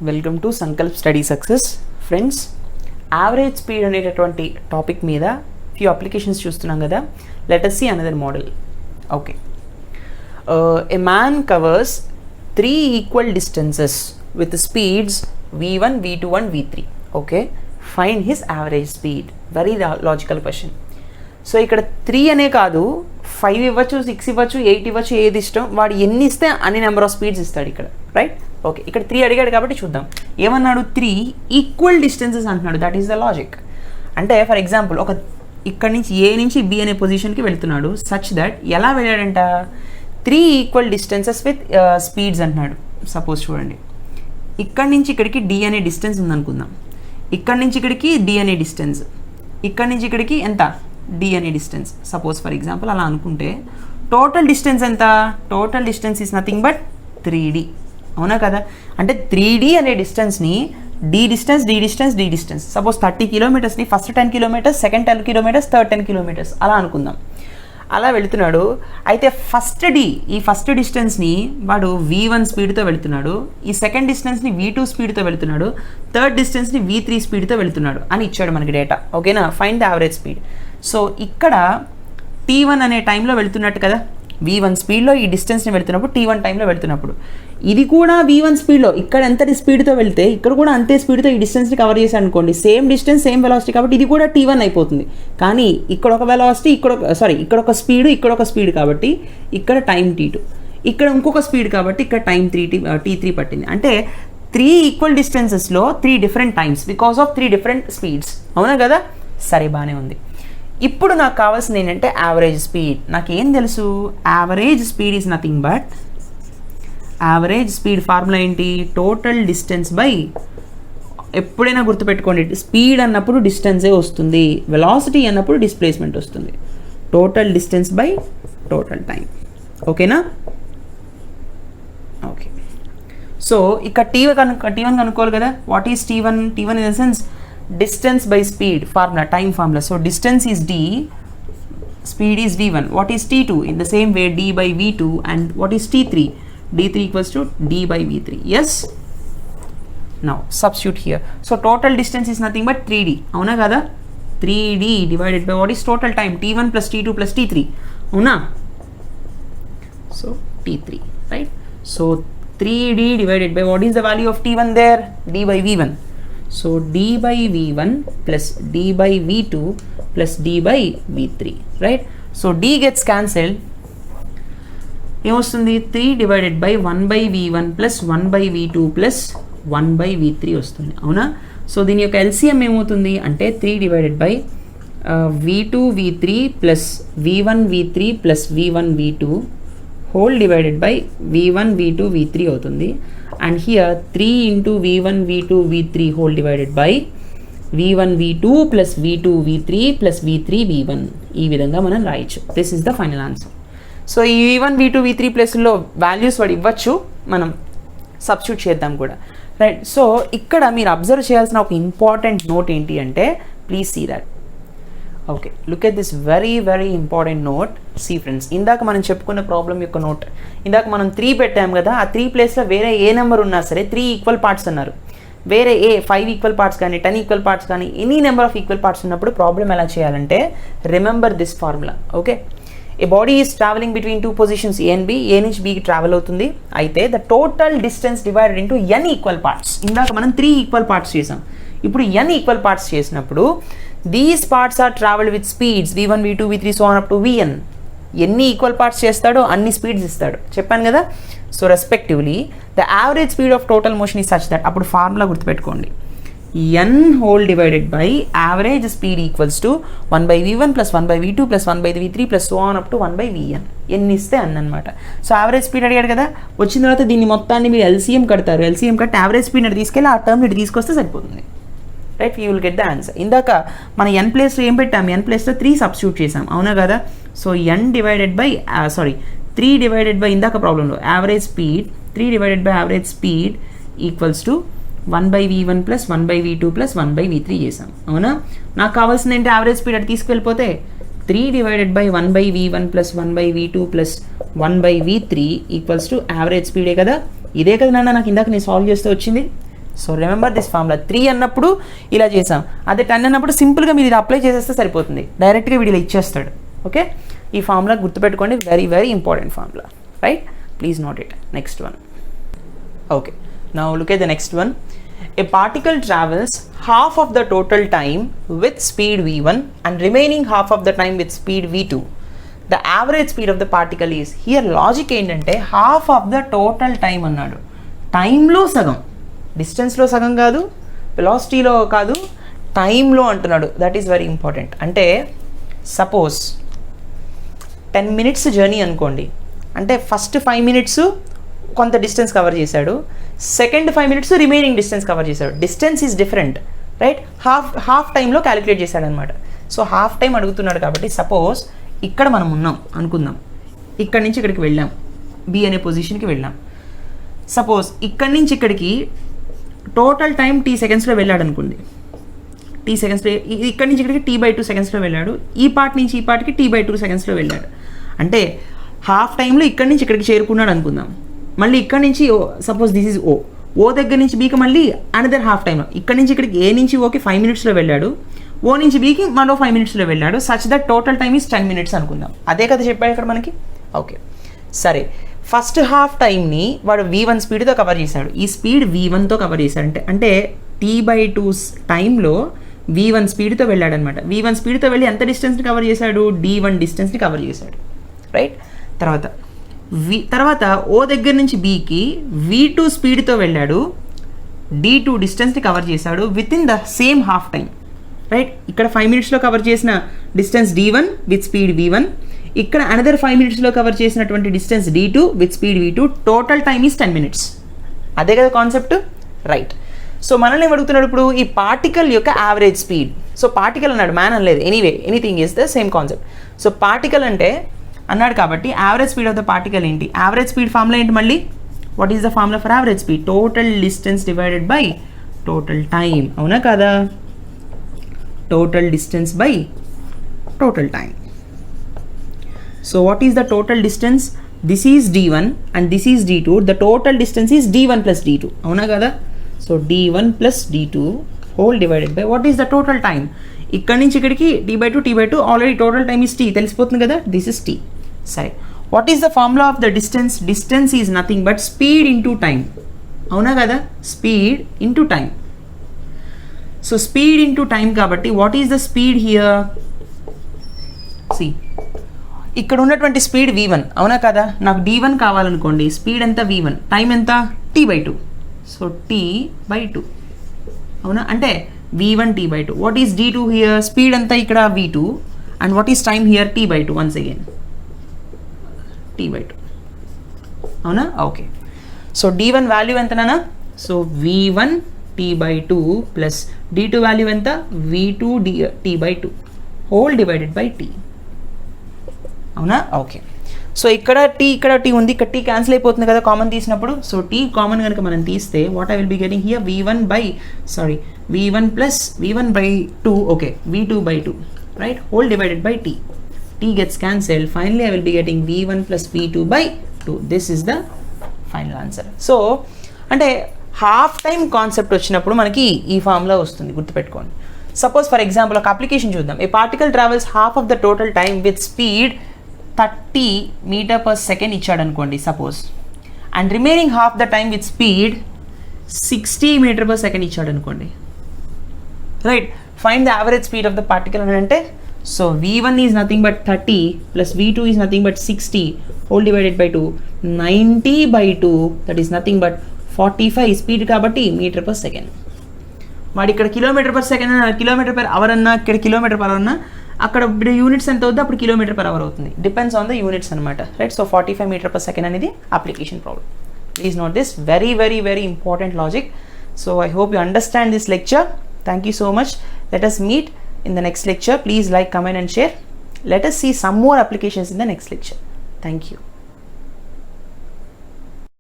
Welcome to Sankalp study success. Friends, average speed అనేటటువంటి topic మీద few applications చూస్తున్నాం కదా. Let us see another model. Okay. A man covers 3 equal distances with speeds v1, v2 and v3. Okay. Find his average speed. Very logical question. So ఇక్కడ 3 అనే కాదు, 5 ఇవ్వచ్చు, 6 ఇవ్వచ్చు, 8 ఇవ్వచ్చు, ఏది ఇష్టం వాడు ఎన్ని ఇస్తే అన్ని నెంబర్ ఆఫ్ స్పీడ్స్ ఇస్తాడు ఇక్కడ, రైట్? ఓకే, ఇక్కడ 3 అడిగాడు కాబట్టి చూద్దాం. ఏమన్నాడు? 3 ఈక్వల్ డిస్టెన్సెస్ అంటున్నాడు. That is the logic. అంటే ఫర్ ఎగ్జాంపుల్ ఒక ఇక్కడి నుంచి ఏ నుంచి బి అనే పొజిషన్కి వెళ్తున్నాడు. సచ్ దట్ ఎలా వెళ్ళాడంట? 3 ఈక్వల్ డిస్టెన్సెస్ విత్ స్పీడ్స్ అంటున్నాడు. సపోజ్ చూడండి, ఇక్కడి నుంచి ఇక్కడికి డి అనే డిస్టెన్స్ ఉందనుకుందాం. ఇక్కడి నుంచి ఇక్కడికి డి అనే డిస్టెన్స్, ఇక్కడి నుంచి ఇక్కడికి ఎంత? డి అనే డిస్టెన్స్. సపోజ్ ఫర్ ఎగ్జాంపుల్ అలా అనుకుంటే టోటల్ డిస్టెన్స్ ఎంత? Total distance is nothing but 3D. అవునా కదా? అంటే 3D అనే డిస్టెన్స్ని డి డిస్టెన్స్ సపోజ్ 30 కిలోమీటర్స్ని first 10 kilometres, second 10 kilometres, third 10 kilometres అలా అనుకుందాం. అలా వెళుతున్నాడు. అయితే ఈ ఫస్ట్ డిస్టెన్స్ని వాడు v1 స్పీడ్తో వెళుతున్నాడు, ఈ సెకండ్ డిస్టెన్స్ని v2 స్పీడ్తో వెళుతున్నాడు, థర్డ్ డిస్టెన్స్ని v3 స్పీడ్తో వెళుతున్నాడు అని ఇచ్చాడు మనకి డేటా. ఓకేనా? Find the average speed. So ఇక్కడ t1 అనే టైంలో వెళుతున్నట్టు కదా, v1 స్పీడ్లో ఈ డిస్టెన్స్ని వెళుతున్నప్పుడు, t1 టైంలో వెళుతున్నప్పుడు ఇది కూడా v1 స్పీడ్లో ఇక్కడ ఎంతటి స్పీడ్తో వెళ్తే ఇక్కడ కూడా అంతే స్పీడ్తో ఈ డిస్టెన్స్ని కవర్ చేశాను అనుకోండి. సేమ్ డిస్టెన్స్ సేమ్ వెలాసిటీ కాబట్టి ఇది కూడా t1 అయిపోతుంది. కానీ ఇక్కడ ఒక వెలాసిటీ, ఇక్కడ ఒక స్పీడ్, ఇక్కడ ఒక స్పీడ్ కాబట్టి ఇక్కడ టైం t2, ఇక్కడ ఇంకొక స్పీడ్ కాబట్టి ఇక్కడ టైం t3 పట్టింది. అంటే 3 ఈక్వల్ డిస్టెన్సెస్లో 3 different times because of 3 different speeds. అవునా కదా? సరే, బాగానే ఉంది. ఇప్పుడు నాకు కావాల్సింది ఏంటంటే యావరేజ్ స్పీడ్. నాకేం తెలుసు? Average speed is nothing but, average speed formula ఏంటి? టోటల్ డిస్టెన్స్ బై, ఎప్పుడైనా గుర్తుపెట్టుకోండి, స్పీడ్ అన్నప్పుడు డిస్టెన్సే వస్తుంది, వెలాసిటీ అన్నప్పుడు డిస్ప్లేస్మెంట్ వస్తుంది. Total distance by total time. ఓకేనా? ఓకే. సో ఇక్కడ T1 కనుక్కోవాలి కదా. What is T1? T1 in the sense distance by speed formula, time formula. So distance is d, speed is v1. What is t2? In the same way, d by v2. And what is t3? d3 equals to d by v3. Yes? Now substitute here. So total distance is nothing but 3d. Avuna kada? 3d divided by what is total time? t1 plus t2 plus t3. Avuna? So t3, right? So 3d divided by what is the value of t1 there? d by v1. So d by v1 plus d by v2 plus d by v3, right? So d gets cancelled. ఏమొస్తుంది? 3 divided by 1 by v1 plus 1 by v2 plus 1 by v3 వస్తుంది. అవునా? So దీని యొక్క LCM ఏమవుతుంది అంటే 3 divided by v2 v3 plus v1 v3 plus v1 v2 whole divided by v1 v2 v3 అవుతుంది. And here 3 into v1 v2 v3 whole divided by v1 v2 plus v2 v3 plus v3 v1. ఈ విధంగా మనం రాయొచ్చు. This is the final answer. So ఈ v1 v2 v3 ప్లేస్లో values వాడు ఇవ్వచ్చు, మనం సబ్స్టిట్యూట్ చేద్దాం కూడా, రైట్? సో ఇక్కడ మీరు అబ్జర్వ్ చేయాల్సిన ఒక ఇంపార్టెంట్ నోట్ ఏంటి అంటే, please see that. Okay, look at this very very important note. See friends, ఇందాక మనం చెప్పుకున్న ప్రాబ్లం యొక్క నోట్, ఇందాక మనం 3 పెట్టాం కదా, ఆ 3 ప్లేస్లో వేరే ఏ నెంబర్ ఉన్నా సరే 3 ఈక్వల్ పార్ట్స్ అన్నారు. వేరే 5 ఈక్వల్ పార్ట్స్ కానీ 10 ఈక్వల్ పార్ట్స్ కానీ any number of equal parts ఉన్నప్పుడు ప్రాబ్లం ఎలా చేయాలంటే, remember this formula. Okay, a body is travelling between 2 positions A and B, A నుంచి బికి ట్రావెల్ అవుతుంది. అయితే the total distance divided into n equal parts. ఇందాక మనం 3 ఈక్వల్ పార్ట్స్ చేసాం, ఇప్పుడు n ఈక్వల్ పార్ట్స్ చేసినప్పుడు these parts are travelled with speeds v1 v2 v3 so on up to vn. ఎన్ని ఈక్వల్ పార్ట్స్ చేస్తాడో అన్ని స్పీడ్స్ ఇస్తాడు, చెప్పాను కదా. So respectively the average speed of total motion is such that, అప్పుడు formula గుర్తుపెట్టుకోండి, n whole divided by average speed equals to 1 by v1 plus 1 by v2 plus 1 by v3 plus so on up to 1 by vn. ఎన్ని ఇస్తే అన్ అనమాట. So average speed అడిగాడు కదా, వచ్చిన తర్వాత దీన్ని మొత్తాన్ని మీరు LCM కడతారు. LCM కట్టి యావరేజ్ స్పీడ్ అటు తీసుకెళ్ళి ఆ టర్మ్ ఇటు తీసుకొస్తే సరిపోతుంది, right? You will get the answer. ఇందాక మన n ప్లేస్లో ఏం పెట్టాము? n ప్లేస్లో 3 సబ్స్టిట్యూట్ చేసాం, అవునా కదా? So n divided by 3 divided by ఇందాక ప్రాబ్లంలో average speed, 3 divided by average speed equals to 1 by v1 plus 1 by v2 plus 1 by v3 చేసాం, అవునా? నాకు కావాల్సింది ఏంటి? యావరేజ్ స్పీడ్ అటు తీసుకెళ్ళిపోతే 3 divided by 1 by v1 plus 1 by v2 plus 1 by v3 equals to average స్పీడే కదా. ఇదే కదా నాన్న నాకు ఇందాక నేను సాల్వ్ చేస్తే వచ్చింది. So remember this formula. 3 అన్నప్పుడు ఇలా చేసాం, అదే 10 అన్నప్పుడు సింపుల్గా మీరు ఇది అప్లై చేసేస్తే సరిపోతుంది, డైరెక్ట్గా వీడిలో ఇచ్చేస్తాడు. ఓకే, ఈ ఫార్ములా గుర్తుపెట్టుకోండి, very very important formula, right? Please note it. Next one. Okay, now look at the next one. A particle travels half of the total time with speed v1 and remaining half of the time with speed v2. The average speed of the particle is. Here logic ఏంటంటే half of the total time అన్నాడు. టైంలో సగం, డిస్టెన్స్లో సగం కాదు, వెలాసిటీలో కాదు, టైంలో అంటున్నాడు. That is very important. అంటే సపోజ్ 10 minutes జర్నీ అనుకోండి, అంటే ఫస్ట్ 5 minutes కొంత డిస్టెన్స్ కవర్ చేశాడు, second 5 minutes remaining distance cover చేశాడు. Distance is different, right? Half టైంలో క్యాలిక్యులేట్ చేశాడు అనమాట. సో హాఫ్ టైం అడుగుతున్నాడు కాబట్టి సపోజ్ ఇక్కడ మనం ఉన్నాం అనుకుందాం, ఇక్కడి నుంచి ఇక్కడికి వెళ్ళాం, బి అనే పొజిషన్కి వెళ్ళాం. సపోజ్ ఇక్కడి నుంచి ఇక్కడికి టోటల్ టైం t సెకండ్స్లో వెళ్ళాడు అనుకోండి, t సెకండ్స్లో, ఇక్కడి నుంచి ఇక్కడికి t/2 సెకండ్స్లో వెళ్ళాడు, ఈ పార్ట్ నుంచి ఈ పార్ట్కి t/2 సెకండ్స్లో వెళ్ళాడు. అంటే హాఫ్ టైంలో ఇక్కడి నుంచి ఇక్కడికి చేరుకున్నాడు అనుకుందాం. మళ్ళీ ఇక్కడి నుంచి సపోజ్ దిస్ ఈజ్ ఓ దగ్గర నుంచి బీకి మళ్ళీ అనదర్ హాఫ్ టైంలో, ఇక్కడి నుంచి ఇక్కడికి ఏ నుంచి ఓకి 5 minutesలో వెళ్ళాడు, ఓ నుంచి బీకి మరో 5 minutesలో వెళ్ళాడు. Such that total time is 10 minutes అనుకుందాం. అదే కదా చెప్పాడు ఇక్కడ మనకి. ఓకే, సరే, ఫస్ట్ హాఫ్ టైంని వాడు v1 స్పీడ్తో కవర్ చేశాడు, ఈ స్పీడ్ v1తో కవర్ చేశాడు. అంటే t/2 టైంలో v1 స్పీడ్తో వెళ్ళాడు అనమాట. v1 స్పీడ్తో వెళ్ళి ఎంత డిస్టెన్స్ని కవర్ చేశాడు? d1 డిస్టెన్స్ని కవర్ చేశాడు, రైట్? తర్వాత ఓ దగ్గర నుంచి బీకి v2 స్పీడ్తో వెళ్ళాడు, d2 డిస్టెన్స్ని కవర్ చేశాడు with in the same half time, right? ఇక్కడ 5 minutesలో కవర్ చేసిన distance d1 with speed v1, ఇక్కడ అనదర్ 5 minutesలో కవర్ చేసినటువంటి distance d2 with speed v2. Total time is 10 minutes. అదే కదా కాన్సెప్ట్, రైట్? సో మనల్ని అడుగుతున్నాడు ఇప్పుడు ఈ పార్టికల్ యొక్క యావరేజ్ స్పీడ్. సో పార్టికల్ అన్నాడు, మ్యాన్ అనలేదు. Anyway, anything is the same concept. So particle అంటే అన్నాడు కాబట్టి average speed of the particle ఏంటి? యావరేజ్ స్పీడ్ ఫార్ములా ఏంటి మళ్ళీ? What is the formula for average speed? Total distance divided by total time, అవునా కదా? Total distance by total time. So what is the total distance? This is d1 and this is d2. The total distance is d1 plus d2, అవునా కదా? So d1 plus d2 whole divided by what is the total time? ఇక్కడ నుంచి ఇక్కడికి t/2 already total time is t, తెలిసిపోతుంది కదా, this is t. సరే, what is the formula of the distance? Distance is nothing but speed into time, అవునా కదా? Speed into time. So speed into time కాబట్టి what is the speed here? See, ఇక్కడ ఉన్నటువంటి speed v1, అవునా కదా? నాకు d1 కావాలనుకోండి, speed ఎంత? v1, time ఎంత? t/2. సో t/2, అవునా? అంటే v1 t/2. What is d2 here? Speed అంతా ఇక్కడ v2 and what is time here? t/2. Once again t/2, అవునా? ఓకే, సో d1 వాల్యూ ఎంతనా? So v1 t/2 plus d2 value ఎంత? v2 t/2 whole divided by t, అవునా? Okay, so ఇక్కడ t ఉంది, ఇక్కడ t cancel అయిపోతుంది కదా common తీసినప్పుడు. సో t కామన్ కనుక మనం తీస్తే what I will be getting here? v1 plus v1/2, okay, v2/2, right? Whole divided by t. t gets cancelled. Finally I will be getting v1 plus v2/2. This is the final answer. So అంటే half time concept వచ్చినప్పుడు మనకి ఈ formula వస్తుంది, గుర్తుపెట్టుకోండి. Suppose for example ఒక application చూద్దాం. A particle travels half of the total time with speed 30 m/s ఇచ్చాడు అనుకోండి suppose, and remaining half the time with speed 60 m/s ఇచ్చాడు అనుకోండి, right? Find the average speed of the particle అని అంటే, so v1 is nothing but 30 plus v2 is nothing but 60 whole divided by 2, 90/2, that is nothing but 45 speed కాబట్టి m/s. వాడు ఇక్కడ km/s అన్నా, km/h అన్నా, ఇక్కడ km/h అన్నా, అక్కడ ఇప్పుడు యూనిట్స్ ఎంత అవుతుంది, అప్పుడు km/h అవుతుంది. డిపెండ్స్ ఆన్ ద యూనిట్స్ అనమాట, రైట్? సో 45 m/s అనేది application problem. Please note this, very very very important logic. So I hope you understand this lecture. Thank you so much. Let us meet in the next lecture. Please like, comment and share. Let us see some more applications in the next lecture. Thank you.